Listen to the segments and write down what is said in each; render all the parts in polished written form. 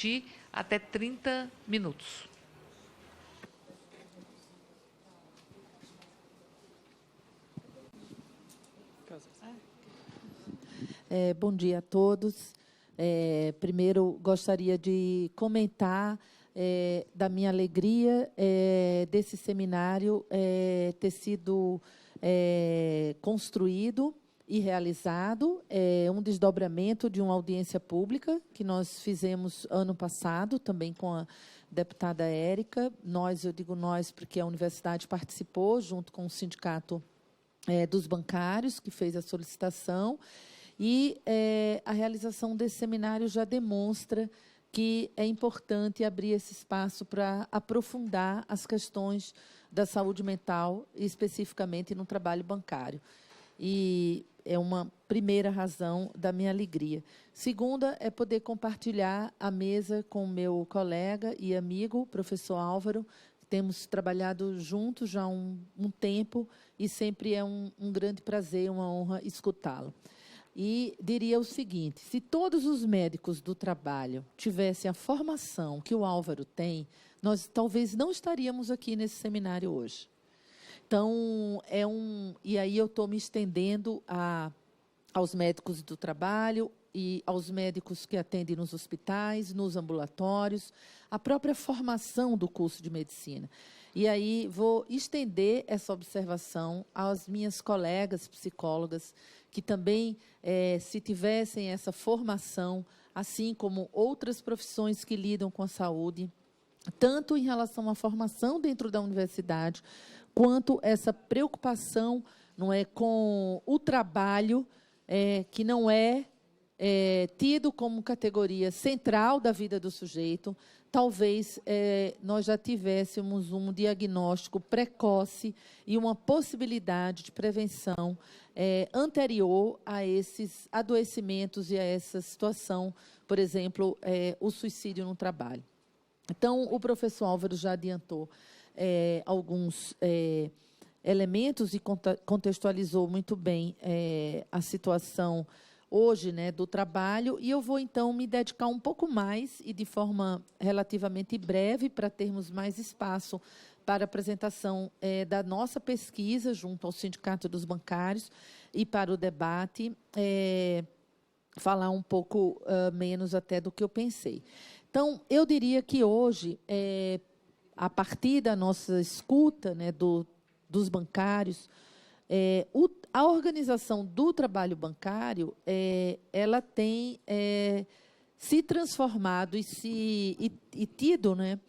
de até 30 minutos. Bom dia a todos. Primeiro, gostaria de comentar da minha alegria desse seminário ter sido construído e realizado, um desdobramento de uma audiência pública que nós fizemos ano passado, também com a deputada Érica. Nós, eu digo nós, porque a universidade participou, junto com o sindicato dos bancários, que fez a solicitação, e a realização desse seminário já demonstra que é importante abrir esse espaço para aprofundar as questões da saúde mental, especificamente no trabalho bancário. E é uma primeira razão da minha alegria. Segunda é poder compartilhar a mesa com o meu colega e amigo, professor Álvaro. Temos trabalhado juntos já há um tempo e sempre é um grande prazer, uma honra escutá-lo. E diria o seguinte: se todos os médicos do trabalho tivessem a formação que o Álvaro tem, nós talvez não estaríamos aqui nesse seminário hoje. Então, e aí eu estou me estendendo aos médicos do trabalho e aos médicos que atendem nos hospitais, nos ambulatórios, a própria formação do curso de medicina. E aí vou estender essa observação às minhas colegas psicólogas, que também, se tivessem essa formação, assim como outras profissões que lidam com a saúde, tanto em relação à formação dentro da universidade, quanto essa preocupação, não é, com o trabalho, que não é tido como categoria central da vida do sujeito, talvez nós já tivéssemos um diagnóstico precoce e uma possibilidade de prevenção anterior a esses adoecimentos e a essa situação, por exemplo, o suicídio no trabalho. Então, o professor Álvaro já adiantou alguns elementos e contextualizou muito bem a situação hoje, né, do trabalho, e eu vou, então, me dedicar um pouco mais e de forma relativamente breve, para termos mais espaço para a apresentação da nossa pesquisa junto ao Sindicato dos Bancários e para o debate, falar um pouco menos até do que eu pensei. Então, eu diria que hoje, a partir da nossa escuta, né, dos bancários, a organização do trabalho bancário, ela tem se transformado e tido, né,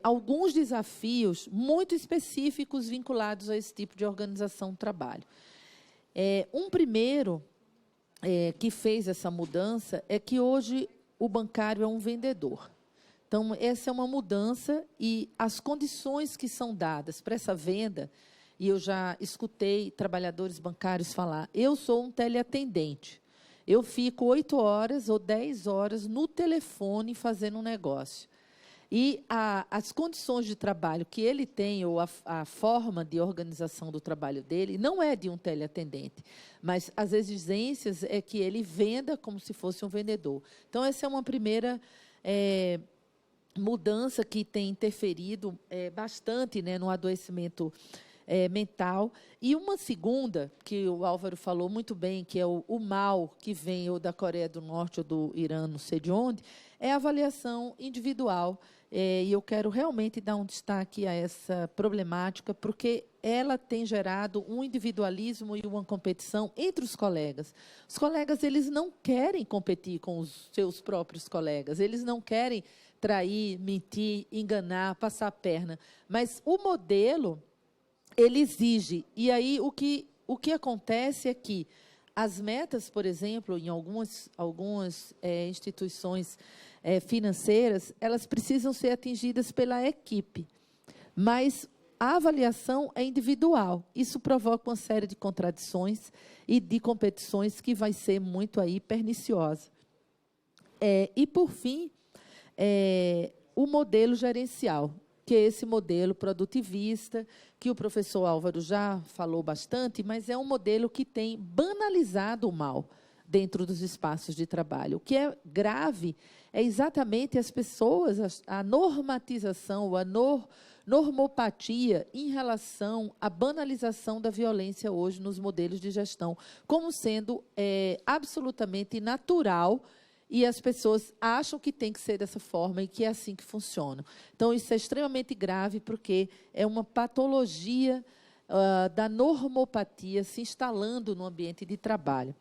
alguns desafios muito específicos vinculados a esse tipo de organização do trabalho. Um primeiro que fez essa mudança é que hoje o bancário é um vendedor. Então, essa é uma mudança e as condições que são dadas para essa venda, e eu já escutei trabalhadores bancários falar, eu sou um teleatendente, eu fico 8 horas ou 10 horas no telefone fazendo um negócio. E as condições de trabalho que ele tem, ou a forma de organização do trabalho dele, não é de um teleatendente, mas as exigências é que ele venda como se fosse um vendedor. Então, essa é uma primeira mudança que tem interferido bastante, né, no adoecimento mental. E uma segunda, que o Álvaro falou muito bem, que é o mal que vem ou da Coreia do Norte ou do Irã, não sei de onde, é a avaliação individual. E eu quero realmente dar um destaque a essa problemática, porque ela tem gerado um individualismo e uma competição entre os colegas. Os colegas, eles não querem competir com os seus próprios colegas, eles não querem trair, mentir, enganar, passar a perna. Mas o modelo, ele exige. E aí, o que acontece é que as metas, por exemplo, em algumas instituições financeiras, elas precisam ser atingidas pela equipe, mas a avaliação é individual. Isso provoca uma série de contradições e de competições que vai ser muito aí perniciosa. E, por fim, o modelo gerencial, que é esse modelo produtivista, que o professor Álvaro já falou bastante, mas é um modelo que tem banalizado o mal dentro dos espaços de trabalho. O que é grave é exatamente as pessoas, a normatização, a normopatia em relação à banalização da violência hoje nos modelos de gestão, como sendo absolutamente natural, e as pessoas acham que tem que ser dessa forma e que é assim que funciona. Então, isso é extremamente grave, porque é uma patologia da normopatia se instalando no ambiente de trabalho.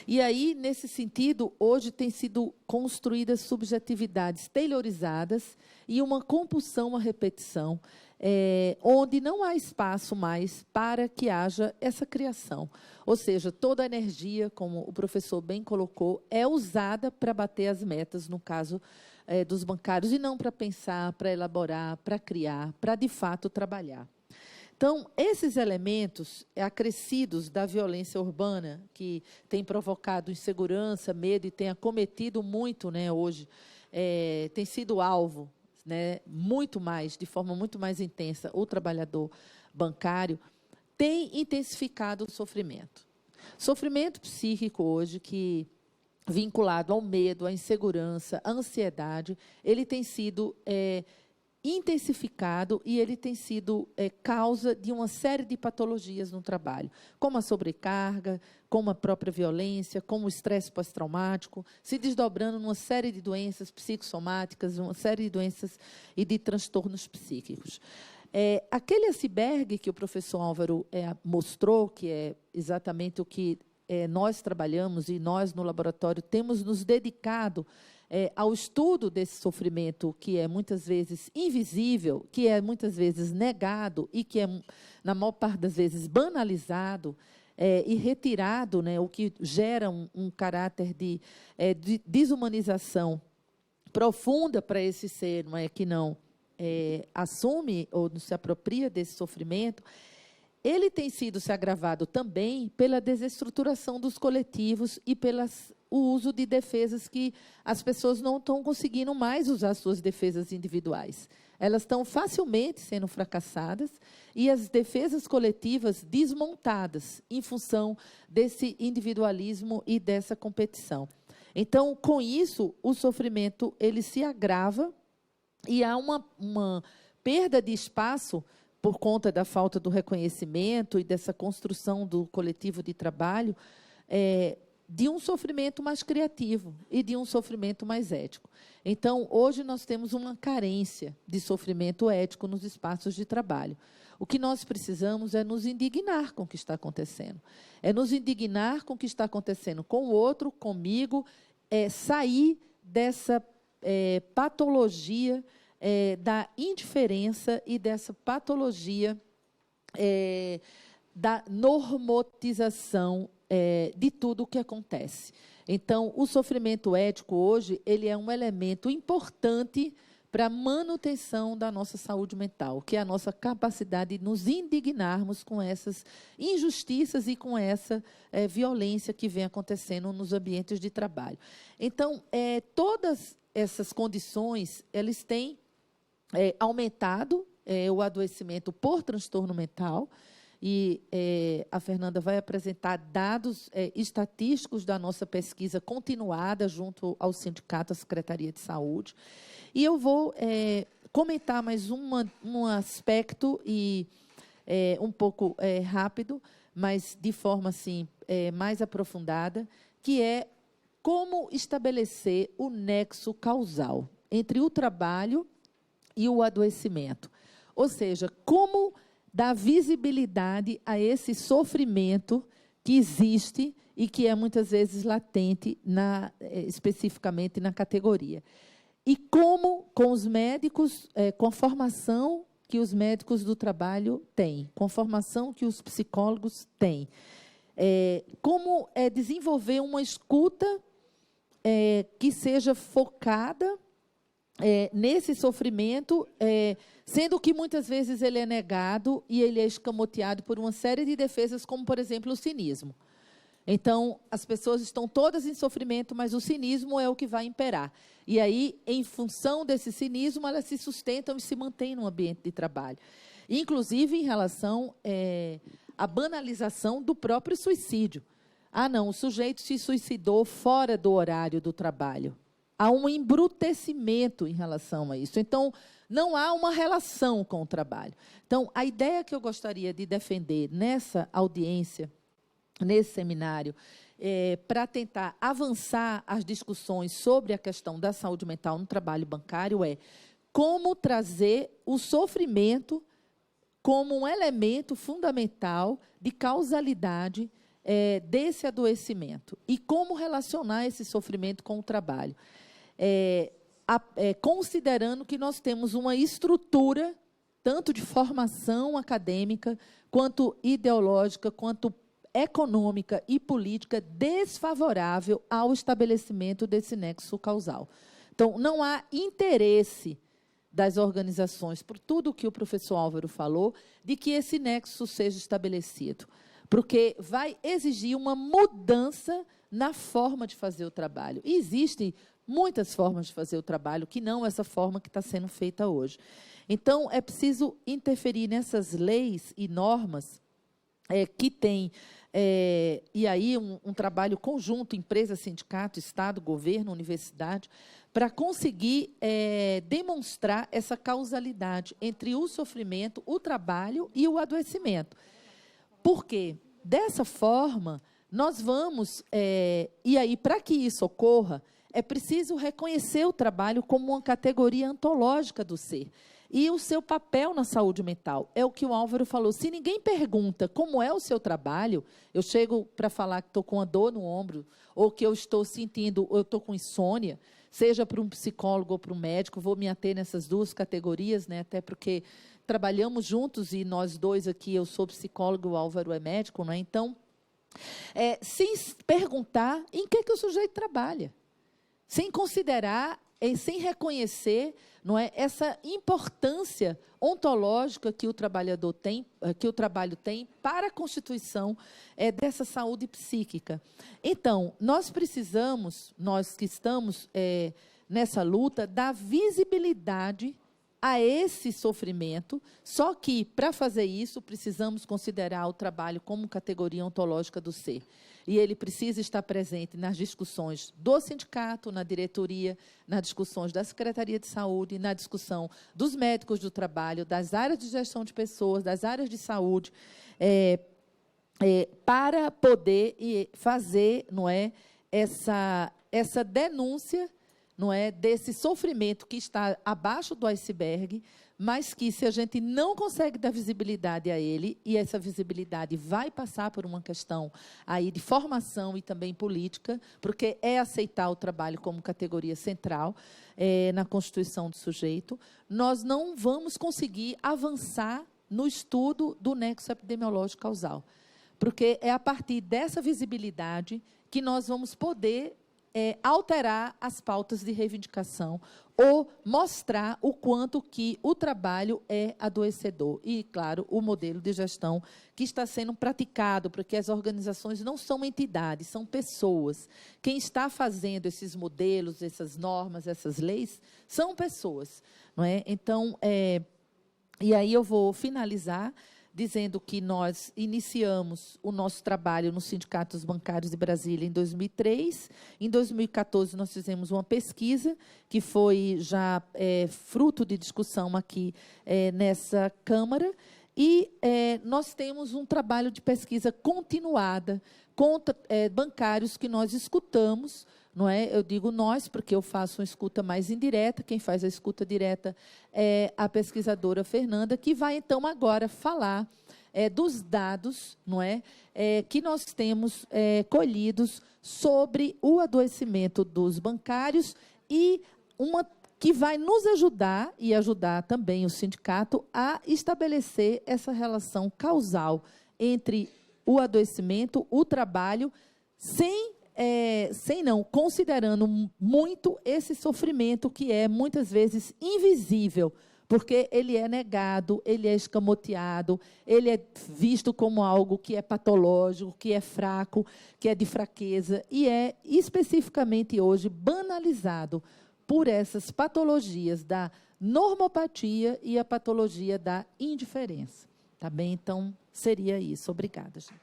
E aí, nesse sentido, hoje tem sido construídas subjetividades tailorizadas e uma compulsão à repetição, onde não há espaço mais para que haja essa criação. Ou seja, toda a energia, como o professor bem colocou, é usada para bater as metas, no caso dos bancários, e não para pensar, para elaborar, para criar, para, de fato, trabalhar. Então, esses elementos acrescidos da violência urbana, que tem provocado insegurança, medo e tem acometido muito, né, hoje, tem sido alvo, né, muito mais, de forma muito mais intensa, o trabalhador bancário, tem intensificado o sofrimento. Sofrimento psíquico hoje, que vinculado ao medo, à insegurança, à ansiedade, ele tem sido intensificado e ele tem sido causa de uma série de patologias no trabalho, como a sobrecarga, como a própria violência, como o estresse pós-traumático, se desdobrando numa série de doenças psicossomáticas, uma série de doenças e de transtornos psíquicos. Aquele iceberg que o professor Álvaro mostrou, que é exatamente o que nós trabalhamos e nós, no laboratório, temos nos dedicado ao estudo desse sofrimento, que é muitas vezes invisível, que é muitas vezes negado e que é, na maior parte das vezes, banalizado e retirado, né, o que gera um caráter de desumanização profunda para esse ser, não é, que não assume ou não se apropria desse sofrimento. Ele tem sido se agravado também pela desestruturação dos coletivos e o uso de defesas que as pessoas não estão conseguindo mais usar suas defesas individuais. Elas estão facilmente sendo fracassadas e as defesas coletivas desmontadas em função desse individualismo e dessa competição. Então, com isso, o sofrimento ele se agrava e há uma perda de espaço por conta da falta do reconhecimento e dessa construção do coletivo de trabalho, de um sofrimento mais criativo e de um sofrimento mais ético. Então, hoje nós temos uma carência de sofrimento ético nos espaços de trabalho. O que nós precisamos é nos indignar com o que está acontecendo. É nos indignar com o que está acontecendo com o outro, comigo, sair dessa patologia da indiferença e dessa patologia da normotização de tudo o que acontece. Então, o sofrimento ético hoje ele é um elemento importante para a manutenção da nossa saúde mental, que é a nossa capacidade de nos indignarmos com essas injustiças e com essa violência que vem acontecendo nos ambientes de trabalho. Então, todas essas condições, eles têm aumentado o adoecimento por transtorno mental, e a Fernanda vai apresentar dados estatísticos da nossa pesquisa continuada junto ao sindicato, à Secretaria de Saúde. E eu vou comentar mais um aspecto, e um pouco rápido, mas de forma assim, mais aprofundada, que é como estabelecer o nexo causal entre o trabalho e o adoecimento. Ou seja, como dar visibilidade a esse sofrimento que existe e que é muitas vezes latente, especificamente na categoria. E como, com os médicos, com a formação que os médicos do trabalho têm, com a formação que os psicólogos têm, como desenvolver uma escuta que seja focada nesse sofrimento, sendo que muitas vezes ele é negado e ele é escamoteado por uma série de defesas, como, por exemplo, o cinismo. Então, as pessoas estão todas em sofrimento, mas o cinismo é o que vai imperar. E aí, em função desse cinismo, elas se sustentam e se mantêm no ambiente de trabalho. Inclusive, em relação à banalização do próprio suicídio. Ah, não, o sujeito se suicidou fora do horário do trabalho. Há um embrutecimento em relação a isso. Então, não há uma relação com o trabalho. Então, a ideia que eu gostaria de defender nessa audiência, nesse seminário, para tentar avançar as discussões sobre a questão da saúde mental no trabalho bancário é como trazer o sofrimento como um elemento fundamental de causalidade desse adoecimento e como relacionar esse sofrimento com o trabalho. Considerando que nós temos uma estrutura, tanto de formação acadêmica, quanto ideológica, quanto econômica e política, desfavorável ao estabelecimento desse nexo causal. Então, não há interesse das organizações, por tudo o que o professor Álvaro falou, de que esse nexo seja estabelecido, porque vai exigir uma mudança na forma de fazer o trabalho. E existem muitas formas de fazer o trabalho, que não essa forma que está sendo feita hoje. Então, é preciso interferir nessas leis e normas que têm, e aí um trabalho conjunto, empresa, sindicato, Estado, governo, universidade, para conseguir demonstrar essa causalidade entre o sofrimento, o trabalho e o adoecimento. Porque, dessa forma, nós vamos... e aí, para que isso ocorra, é preciso reconhecer o trabalho como uma categoria ontológica do ser. E o seu papel na saúde mental. É o que o Álvaro falou. Se ninguém pergunta como é o seu trabalho, eu chego para falar que estou com uma dor no ombro, ou que eu estou sentindo, ou eu estou com insônia, seja para um psicólogo ou para um médico, vou me ater nessas duas categorias, né, até porque trabalhamos juntos, e nós dois aqui, eu sou psicólogo, o Álvaro é médico, né, então, sem perguntar em que o sujeito trabalha, sem considerar, sem reconhecer, não é, essa importância ontológica que o trabalhador tem, que o trabalho tem para a constituição dessa saúde psíquica. Então, nós precisamos, nós que estamos nessa luta, dar visibilidade a esse sofrimento, só que, para fazer isso, precisamos considerar o trabalho como categoria ontológica do ser. E ele precisa estar presente nas discussões do sindicato, na diretoria, nas discussões da Secretaria de Saúde, na discussão dos médicos do trabalho, das áreas de gestão de pessoas, das áreas de saúde, para poder fazer, não é, essa denúncia, não é, desse sofrimento que está abaixo do iceberg, mas que, se a gente não consegue dar visibilidade a ele, e essa visibilidade vai passar por uma questão aí de formação e também política, porque é aceitar o trabalho como categoria central na constituição do sujeito, nós não vamos conseguir avançar no estudo do nexo epidemiológico causal, porque é a partir dessa visibilidade que nós vamos poder alterar as pautas de reivindicação ou mostrar o quanto que o trabalho é adoecedor. E, claro, o modelo de gestão que está sendo praticado, porque as organizações não são entidades, são pessoas. Quem está fazendo esses modelos, essas normas, essas leis, são pessoas. Não é? Então, e aí eu vou finalizar dizendo que nós iniciamos o nosso trabalho nos sindicatos bancários de Brasília em 2003. Em 2014, nós fizemos uma pesquisa, que foi já fruto de discussão aqui nessa Câmara, e nós temos um trabalho de pesquisa continuada com bancários que nós escutamos, não é? Eu digo nós, porque eu faço uma escuta mais indireta, quem faz a escuta direta é a pesquisadora Fernanda, que vai, então, agora falar dos dados, não é? Que nós temos colhidos sobre o adoecimento dos bancários e que vai nos ajudar, e ajudar também o sindicato, a estabelecer essa relação causal entre o adoecimento, o trabalho, considerando muito esse sofrimento que é, muitas vezes, invisível, porque ele é negado, ele é escamoteado, ele é visto como algo que é patológico, que é fraco, que é de fraqueza, e é, especificamente hoje, banalizado por essas patologias da normopatia e a patologia da indiferença. Tá bem? Então, seria isso. Obrigada, gente.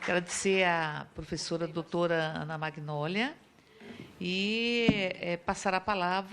Agradecer à professora doutora Ana Magnólia e passar a palavra